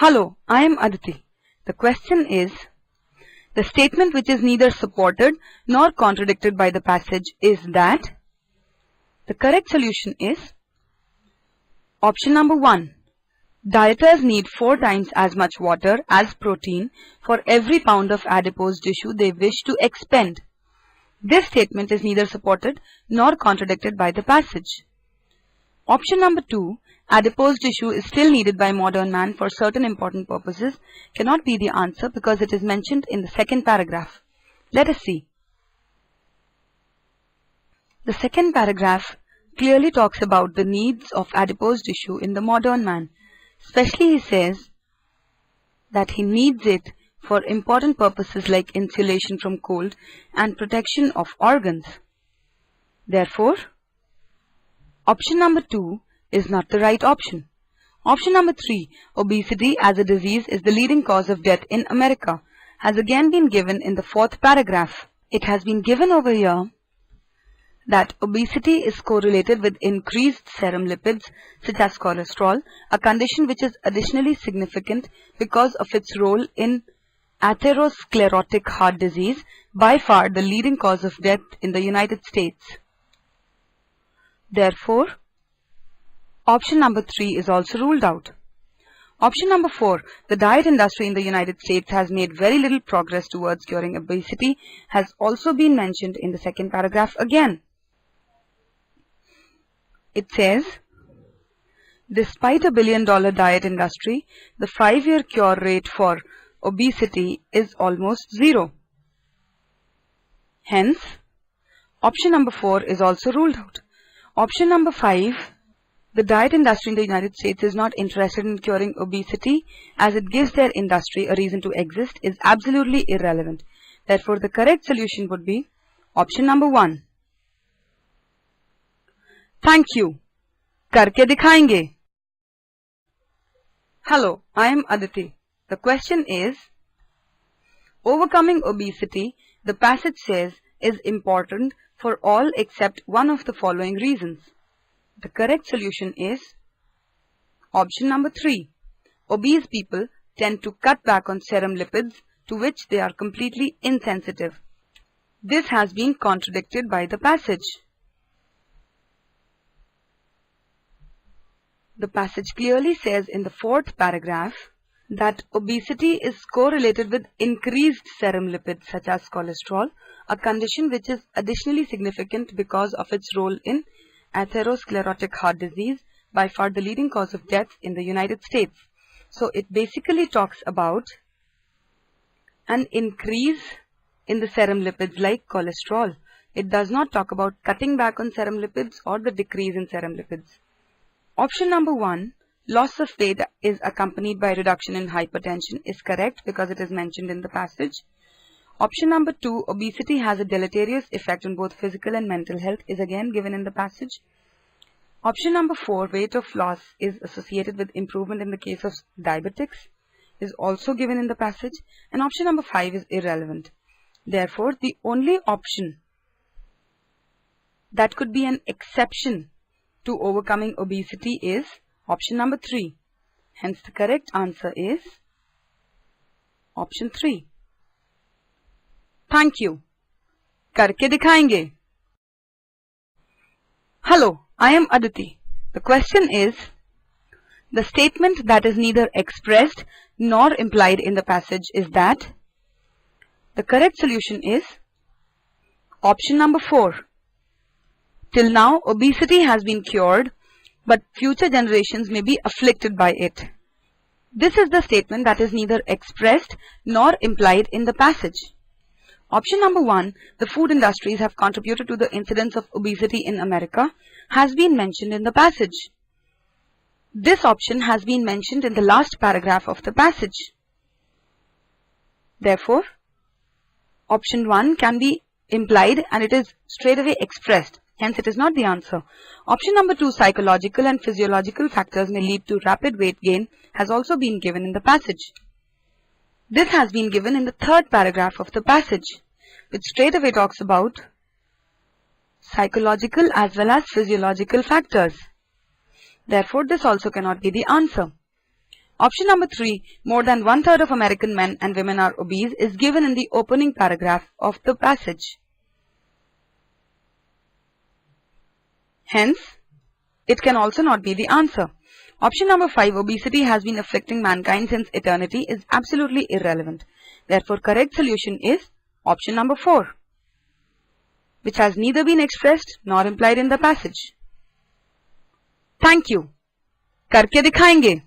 Hello, I am Aditi. The question is, the statement which is neither supported nor contradicted by the passage is that. The correct solution is option number 1. Dieters need 4 times as much water as protein for every pound of adipose tissue they wish to expend. This statement is neither supported nor contradicted by the passage. Option number 2, adipose tissue is still needed by modern man for certain important purposes, cannot be the answer because it is mentioned in the second paragraph. Let us see. The second paragraph clearly talks about the needs of adipose tissue in the modern man. Especially he says that he needs it for important purposes like insulation from cold and protection of organs. Therefore, option number 2 is not the right option. Option number 3, obesity as a disease is the leading cause of death in America, has again been given in the 4th paragraph. It has been given over here that obesity is correlated with increased serum lipids such as cholesterol, a condition which is additionally significant because of its role in atherosclerotic heart disease, by far the leading cause of death in the United States. Therefore, option number 3 is also ruled out. Option number 4, the diet industry in the United States has made very little progress towards curing obesity, has also been mentioned in the second paragraph again. It says, despite a $1 billion diet industry, the 5-year cure rate for obesity is almost 0. Hence, option number 4 is also ruled out. Option number 5, the diet industry in the United States is not interested in curing obesity as it gives their industry a reason to exist, is absolutely irrelevant. Therefore, the correct solution would be option number 1. Thank you. करके दिखाएंगे. Hello, I am Aditi. The question is, overcoming obesity, the passage says, is important for all except one of the following reasons. The correct solution is option number 3. Obese people tend to cut back on serum lipids to which they are completely insensitive. This has been contradicted by the passage. The passage clearly says in the 4th paragraph that obesity is correlated with increased serum lipids such as cholesterol, a condition which is additionally significant because of its role in atherosclerotic heart disease, by far the leading cause of death in the United States. So it basically talks about an increase in the serum lipids like cholesterol. It does not talk about cutting back on serum lipids or the decrease in serum lipids. Option number 1, loss of weight is accompanied by reduction in hypertension is correct because it is mentioned in the passage. Option number 2, obesity has a deleterious effect on both physical and mental health is again given in the passage. Option number 4, weight of loss is associated with improvement in the case of diabetics is also given in the passage. And option number 5 is irrelevant. Therefore, the only option that could be an exception to overcoming obesity is option number 3. Hence, the correct answer is option 3. Thank you. करके दिखाएंगे. Hello, I am Aditi. The question is, the statement that is neither expressed nor implied in the passage is that. The correct solution is option number 4. Till now, obesity has been cured, but future generations may be afflicted by it. This is the statement that is neither expressed nor implied in the passage. Option number 1, the food industries have contributed to the incidence of obesity in America, has been mentioned in the passage. This option has been mentioned in the last paragraph of the passage. Therefore, option 1 can be implied and it is straightaway expressed. Hence, it is not the answer. Option number 2, psychological and physiological factors may lead to rapid weight gain, has also been given in the passage. This has been given in the 3rd paragraph of the passage, which straightaway talks about psychological as well as physiological factors. Therefore, this also cannot be the answer. Option number 3, more than 1/3 of American men and women are obese, is given in the opening paragraph of the passage. Hence, it can also not be the answer. Option number 5, obesity has been afflicting mankind since eternity, is absolutely irrelevant. Therefore, correct solution is option number 4, which has neither been expressed nor implied in the passage. Thank you. करके दिखाएंगे.